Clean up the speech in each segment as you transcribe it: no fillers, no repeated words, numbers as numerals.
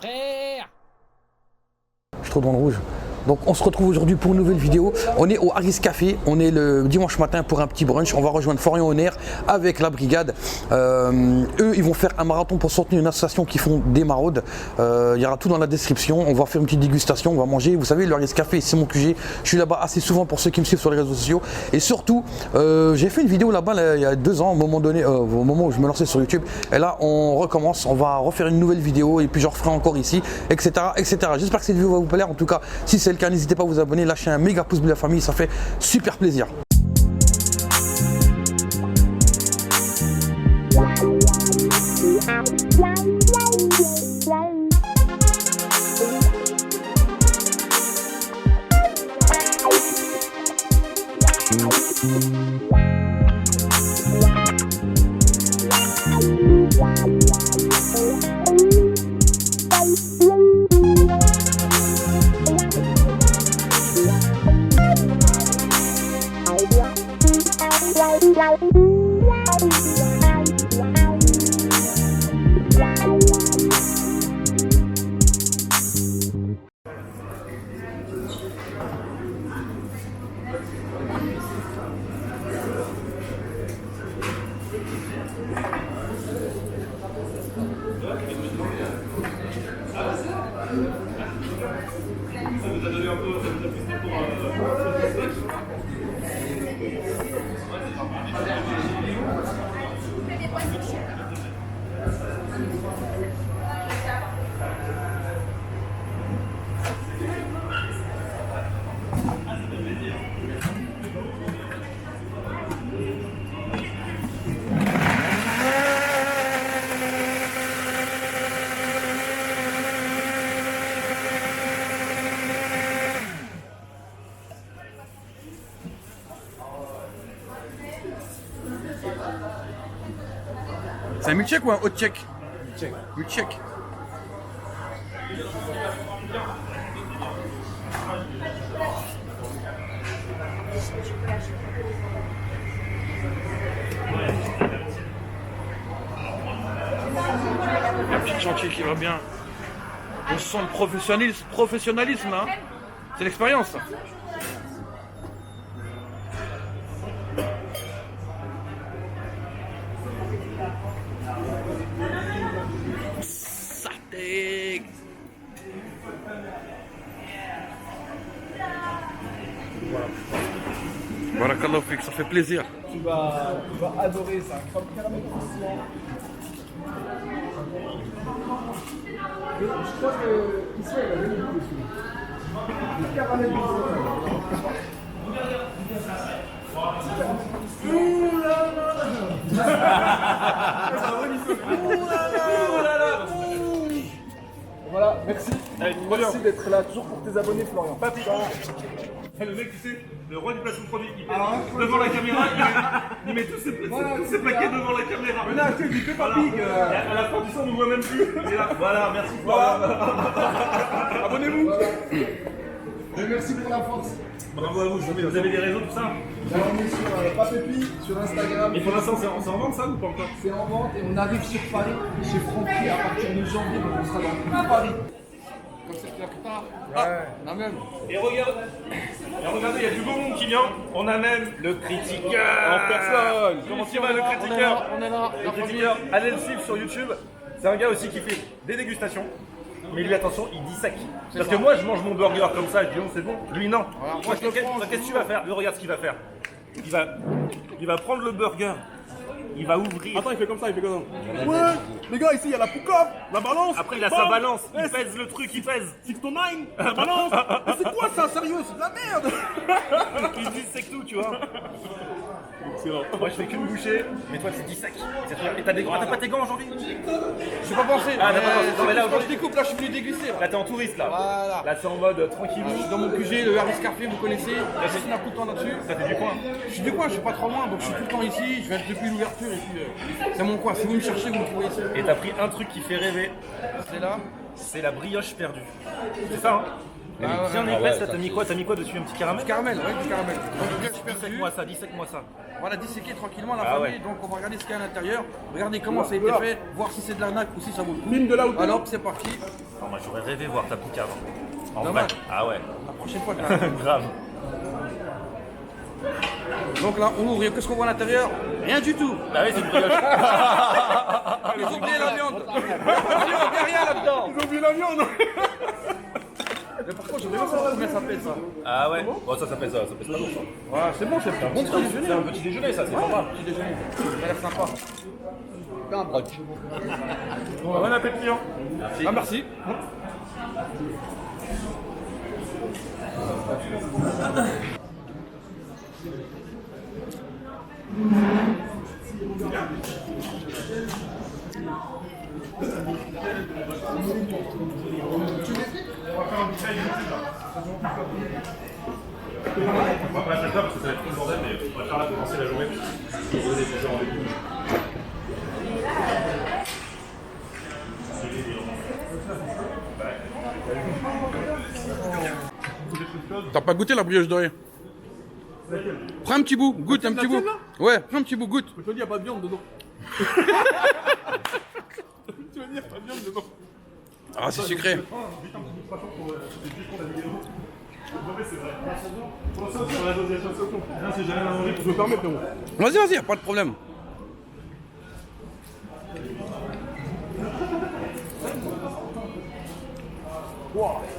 Frère! Je suis trop dans le rouge. Donc on se retrouve aujourd'hui pour une nouvelle vidéo. On est au Harris Café, on est le dimanche matin pour un petit brunch. On va rejoindre Florian Honner avec la brigade. Eux, ils vont faire un marathon pour soutenir une association qui font des maraudes. Il y aura tout dans la description. On va faire une petite dégustation, on va manger. Vous savez, le Harris Café, c'est mon QG. Je suis là-bas assez souvent pour ceux qui me suivent sur les réseaux sociaux. Et surtout, j'ai fait une vidéo là-bas il y a 2 ans, au moment donné, au moment où je me lançais sur YouTube. Et là, on recommence. On va refaire une nouvelle vidéo et puis je referai encore ici, etc., etc. J'espère que cette vidéo va vous plaire. En tout cas, si c'est le cas, n'hésitez pas à vous abonner, lâchez un méga pouce bleu la famille, ça fait super plaisir. C'est un milkshake ou un hot check? Milkshake. Un petit chantier qui va bien. On sent le professionnalisme là. C'est l'expérience ça. Voilà, ça fait plaisir. Tu vas adorer ça. Comme caramel croustillant. Je crois que ici, il a jamais vu dessus. Le caramel Voilà, merci. Merci d'être là, toujours pour tes abonnés, Florian. Le mec, tu sais, le roi du placement de produit, il fait devant la caméra, il met tous ses paquets devant la caméra. Mais là, tu sais, il fait pas pique. À la fin du son, on ne voit même plus. Il est là. Voilà, merci. Abonnez-vous. Et merci pour la force. Bravo à vous, vous avez des réseaux, tout ça. Là, on est sur Papépi, sur Instagram. Et pour l'instant, c'est en vente ça ou pas encore? C'est en vente et on arrive sur Paris, chez Francky, à partir de janvier, donc on sera dans tout Paris. Comme ça, quelque part. Ah, on a même. Et regardez, il y a du beau monde qui vient. On a même le critiqueur en personne. Comment tu vas, le critiqueur? On est là. Le critiqueur, allez le suivre sur YouTube. C'est un gars aussi qui fait des dégustations. Mais lui, attention, il dissèque. Parce que moi, je mange mon burger comme ça, je dis, oh, c'est bon. Lui, non. Voilà, Moi, qu'est-ce que tu vas faire? Lui, regarde ce qu'il va faire. Il va prendre le burger. Il va ouvrir. Attends, il fait comme ça, il fait comme ça. Ouais, les gars, ici, il y a la poucave, la balance. Après, il a sa balance. Il pèse le truc, il pèse. 609, la balance. Mais c'est quoi ça, sérieux? C'est de la merde. Il dissèque tout, tu vois. Excellent. Moi, je fais qu'une bouchée. Mais toi, c'est dissèque. Et t'as des gants. T'as pas tes gants aujourd'hui? J'ai pas pensé. Ah, t'as pas pensé. Non, mais là, quand je découpe, là, je suis venu déguster. Là, t'es en touriste, là. Voilà. Là, c'est en mode tranquillou. Je suis dans mon QG, le Harris Café, vous connaissez. Je suis tout le temps là-dessus. Ça, t'es du coin. Je suis du coin, je suis pas trop loin, donc je suis tout le temps ici. Je viens depuis l'ouverture et puis c'est mon coin. Si vous me cherchez, vous me trouvez ici. Et t'as pris un truc qui fait rêver. C'est là. C'est la brioche perdue. C'est ça, hein? Elle est bien épaisse, là, t'as mis quoi dessus? Un petit caramel? Caramel, ouais, du caramel. Donc, bien super Dissèque-moi ça. Voilà, disséquer tranquillement la Ah famille. ouais. Donc, on va regarder ce qu'il y a à l'intérieur. Regardez comment ça a été fait, voir si c'est de l'arnaque ou si ça vaut le coup. Mine de là ou Alors, c'est parti. Oh, moi j'aurais rêvé voir ta poucave. En vrai. Dommage. Ah ouais. La prochaine fois, je la- Grave. Donc là, on ouvre, qu'est-ce qu'on voit à l'intérieur? Rien du tout. Bah oui, c'est une brioche. Ils ont oublié la viande. Il n'y a rien là-dedans. Ils ont vu la viande. Mais par contre, je voudrais savoir combien ça pèse ça. Ah ouais. Bon, ça pèse pas lourd. Ça. Ouais, c'est bon, c'est un bon petit déjeuner. C'est un petit déjeuner, ça, c'est pas mal. Petit déjeuner. Ça a l'air sympa. Un brunch. Bon appétit. Hein. Ah, merci. On va pas la faire parce que ça va être tout le bordel, mais on va faire là commencer la journée. Pour poser des gens en début. T'as pas goûté la brioche dorée? Prends un petit bout, goûte un petit bout. Ouais, prends un petit bout, goûte. Je te dis, il n'y a pas de viande dedans. Tu veux dire, pas de viande dedans. Ah, c'est sucré. Je me permets, frérot. Vas-y, vas-y, y'a pas de problème.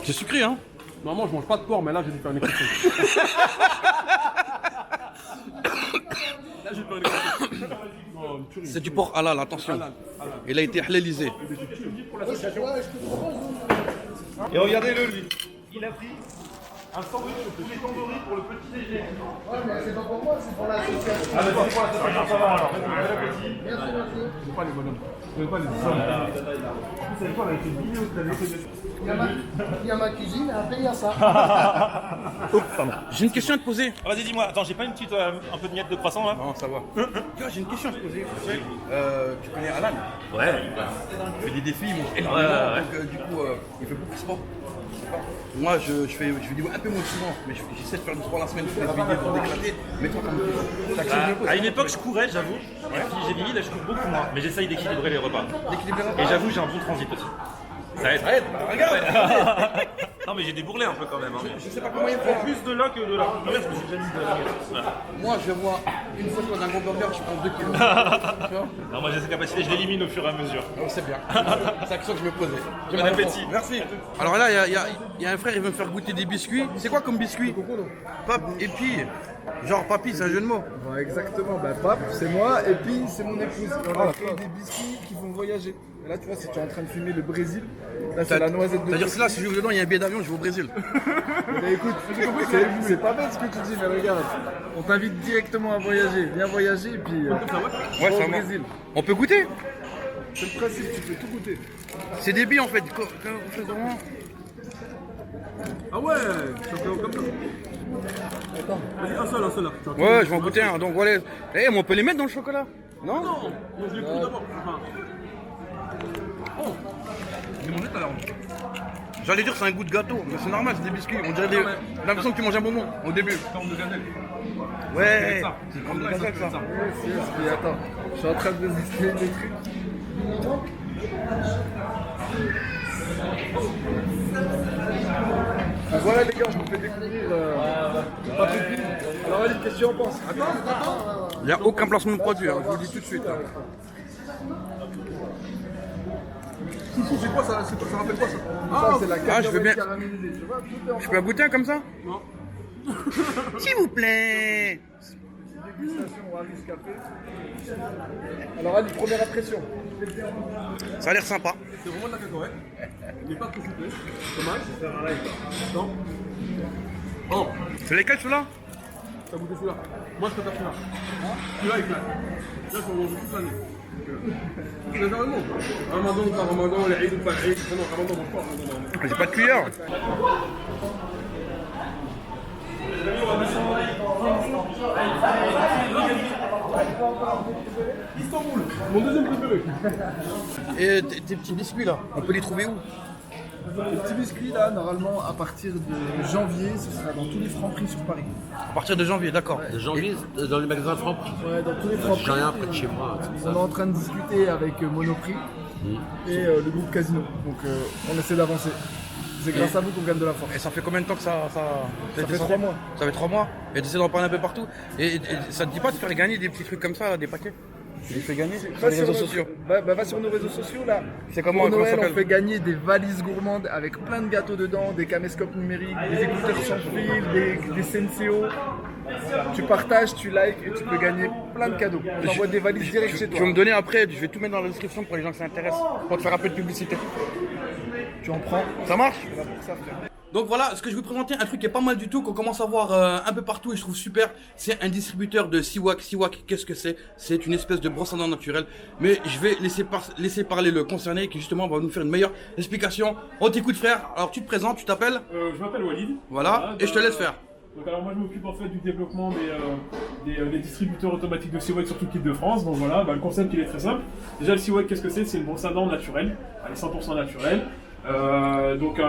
C'est sucré, hein? Normalement, je mange pas de porc, mais là, j'ai dû faire une exception. Là, j'ai fait une exception. Oh, une tuerie. C'est du porc halal, attention. Halal, halal. Il a été halalisé. Et regardez-le, lui. Il a pris un sandwich au poulet tandoori pour le petit déjeuner. Ouais, mais c'est pas pour moi, c'est pour l'association. Ah, d'accord, c'est pour l'association, ça va alors. Bon appétit. Merci, merci. Je sais pas les bonhommes. Je connais pas les hommes. Vous savez quoi, on a été vidéo cette année. Il y a ma cuisine, et après il y a ça. J'ai une question à te poser. Ah, vas-y, dis-moi. Attends, j'ai pas une petite, un peu de miette de croissant là? Non, ça va. Tu vois, j'ai une question à te poser. Tu connais Alan? Ouais. Il fait des défis, il mange énormément. Ouais. Donc, du coup, il fait beaucoup de sport. Moi, je fais des un peu moins souvent, mais j'essaie de faire du sport la semaine, je fais des vidéos pour déclater. Mais toi, comme tu as accepté À une époque, je courais, j'avoue. Et puis j'ai vieilli, là, je cours beaucoup moins. Mais j'essaye d'équilibrer les repas. d'équilibrer Et j'avoue, j'ai un bon transit aussi. Ça aide. regarde. Non, mais j'ai des bourrelets un peu quand même. Hein. Je sais pas comment il Prends fait. plus de là que de là. Regarde, je me suis déjà mis de la baguette. Voilà. Moi, je vois une photo d'un gros burger, je prends 2 kilos. Tu vois? Non, moi j'ai cette capacité, je l'élimine au fur et à mesure. Alors, c'est bien. C'est la question que je me posais. Bon appétit. Merci. Alors là, il y a un frère, il veut me faire goûter des biscuits. C'est quoi comme biscuit? Pape et puis. Genre papy, c'est un jeu de mots. Ouais, exactement, bah Pape, c'est moi, et puis c'est mon épouse. On a créé des biscuits qui vont voyager. Et là, tu vois, si tu es en train de fumer le Brésil, là, c'est la noisette de C'est-à-dire que là, si je vais dedans, il y a un billet d'avion, je vais au Brésil. Bah, écoute, c'est pas bête ce que tu dis, mais regarde, on t'invite directement à voyager. Viens voyager, et puis Ouais, va ça au va. Brésil. On peut goûter? C'est le principe, tu peux tout goûter. C'est des billes en fait. Comment? Ah ouais, chocolat comme ça. Vas-y, un seul là. Tu vois. Ouais, je vais en goûter un. Donc voilà. Eh, mais on peut les mettre dans le chocolat? Non? Non, je les coupe d'abord. Enfin, J'ai mangé tout à l'heure. J'allais dire c'est un goût de gâteau, mais c'est normal, c'est des biscuits. On dirait des. J'ai l'impression que tu manges un bonbon au début. forme de gazelle. Ouais. ça. C'est comme de la gâteau, ça. Mais attends, je suis en train de résister des trucs. Ah, voilà les gars, on vous fait découvrir Pape et Pile. Alors allez, qu'est-ce que tu en penses? Attends. Il n'y a aucun placement de produit, hein, je vous le dis tout de suite. Hein. Chouchou, c'est quoi ça? Ça rappelle quoi ça? Ça, c'est la je veux bien. cacahuète caramélisée. Tu vois, tout est en Je peux goûter un comme ça? Non. S'il vous plaît. dégustation au Harris Café. Alors allez, première impression. Ça a l'air sympa. C'est vraiment de la cacahuète. Il n'est pas trop sucré. Dommage. Non. Oh, C'est lesquels ceux-là? t'as goûté celui-là. Moi, je préfère celui-là. Celui-là, il claque. Là, je peux manger toute l'année. Sincèrement. Ramadan, pas Ramadan, l'Aïd ou pas l'Aïd. Non, Ramadan, mange pas. Ramadan. J'ai pas de cuillère. Istanbul, mon deuxième préféré. Et tes petits biscuits là, on peut les trouver où? Les petits biscuits là, normalement à partir de janvier, ce sera dans tous les Franprix sur Paris. À partir de janvier, d'accord. De janvier, dans les magasins Franprix. Ouais, dans tous les Franprix. J'ai rien près de chez moi. On est en train de discuter avec Monoprix et le groupe Casino. Donc on essaie d'avancer. C'est grâce à vous qu'on gagne de la force. Et ça fait combien de temps que ça Ça fait 3 mois. Ça fait 3 mois. Et tu essaies d'en parler un peu partout. Et ça te dit pas de faire gagner des petits trucs comme ça, des paquets? Tu les fais gagner sur les réseaux sociaux. Va sur nos réseaux sociaux là. C'est comment, Pour comment ça Noël, on s'appelle? fait gagner des valises gourmandes avec plein de gâteaux dedans, des caméscopes numériques, des écouteurs sans fil, des Senseo. Tu partages, tu likes et tu peux gagner plein de cadeaux. On t'envoie des valises direct chez Tu vas toi. me donner après, je vais tout mettre dans la description pour les gens qui s'intéressent, pour te faire un peu de publicité. Tu en prends. Ça marche? C'est là pour ça, frère. Donc voilà, ce que je vais vous présenter, un truc qui est pas mal du tout, qu'on commence à voir un peu partout et je trouve super, c'est un distributeur de Siwak. Siwak, qu'est-ce que c'est? C'est une espèce de brosse à dents naturelle. Mais je vais laisser parler le concerné qui justement va nous faire une meilleure explication. On t'écoute frère, alors tu te présentes, tu t'appelles? Je m'appelle Walid. Voilà, et je te laisse faire. Donc alors moi je m'occupe en fait du développement des distributeurs automatiques de Siwak sur toute l'île de France. Donc voilà, le concept il est très simple. Déjà le Siwak qu'est-ce que c'est? C'est une brosse à dents naturelle, elle est 100% naturelle.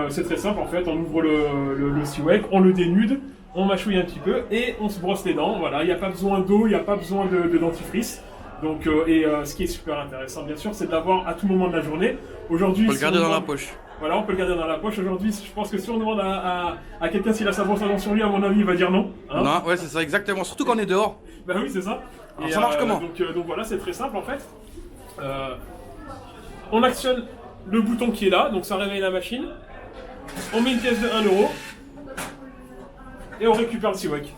C'est très simple en fait, on ouvre le Siwak, on le dénude, on mâchouille un petit peu et on se brosse les dents. Voilà, il n'y a pas besoin d'eau, il n'y a pas besoin de dentifrice. Donc, ce qui est super intéressant bien sûr c'est de l'avoir à tout moment de la journée. Aujourd'hui, On peut le garder dans la poche. Voilà, on peut le garder dans la poche. Aujourd'hui, je pense que si on demande à quelqu'un s'il a sa brosse à dents sur lui, à mon avis, il va dire non. Hein. Non, ouais, c'est ça, exactement. Surtout quand on est dehors. Bah oui, c'est ça. Alors, ça marche comment? Donc voilà, c'est très simple en fait. On actionne le bouton qui est là, donc ça réveille la machine. On met une pièce de 1 € et on récupère le Siwak.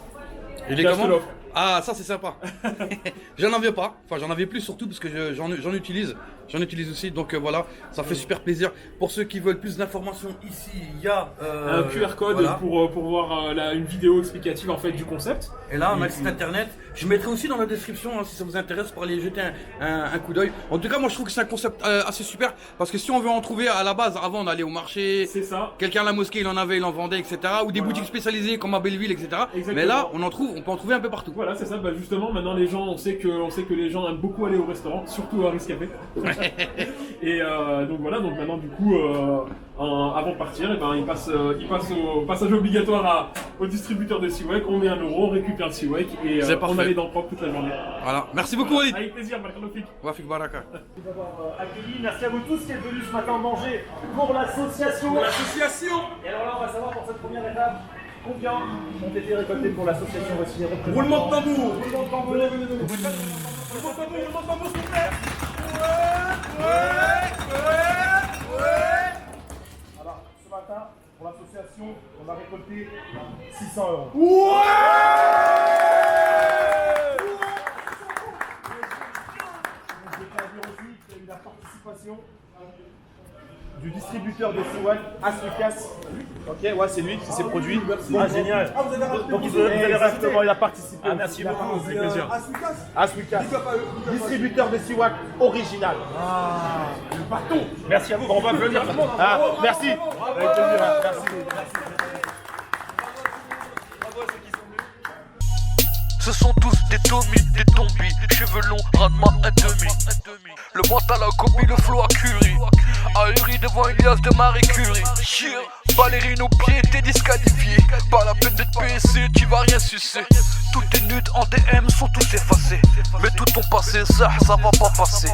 Il est comment? Ah, ça c'est sympa. J'en avais pas, enfin j'en avais plus surtout parce que j'en utilise aussi, donc voilà, ça fait super plaisir. Pour ceux qui veulent plus d'informations, ici il y a un QR code voilà. pour voir une vidéo explicative en fait du concept. Et là on a le site internet, je mettrai aussi dans la description hein, si ça vous intéresse pour aller jeter un coup d'œil. En tout cas moi je trouve que c'est un concept assez super parce que si on veut en trouver à la base, avant on allait au marché, c'est ça. Quelqu'un à la mosquée il en avait, il en vendait, etc. Ou des boutiques spécialisées comme à Belleville, etc. Exactement. Mais là on peut en trouver un peu partout. Voilà, c'est ça. Bah justement, maintenant les gens, on sait que les gens aiment beaucoup aller au restaurant, surtout à Harris Café. Et donc voilà, donc maintenant du coup, avant de partir, et ben, il passe au passage obligatoire au distributeur de Siwak. On met 1 €, on récupère le Siwak et on a les dents propres toute la journée. Voilà, merci beaucoup Walid. Avec plaisir, Barkalofik. Wafik Baraka. Accueilli, merci à vous tous qui êtes venus ce matin manger pour l'association. Et alors là, on va savoir pour cette première étape combien ont été récoltés pour l'association Recycler. Roulement de tambour. Roulement de tambour. Roulement de tambour, s'il vous plaît. Alors, ce matin, pour l'association, on a récolté 600 €. Je vais dire aussi qu'il y a eu la participation du distributeur de Siwak, Aswikas. Ok, ouais, c'est lui qui s'est produit. Ah, génial. Ah, vous avez rajouté. Donc, vous avez rajouté. Il a participé. Ah, merci beaucoup. Avec plaisir. Aswikas. Distributeur de Siwak original. Ah, partout. Merci à vous. On va venir. Ah, merci. Avec plaisir. Merci. Ce sont tous des tomis, des tombis, cheveux longs, rendement un demi. Le mental a copie, le flow a Curie. Ahuri devant une liasse de Marie Curie. Ballerine aux pieds, t'es disqualifié. Pas la peine d'être PSC, tu vas rien sucer. Tous tes nudes en DM sont tous effacés. Mais tout ton passé, ça va pas passer.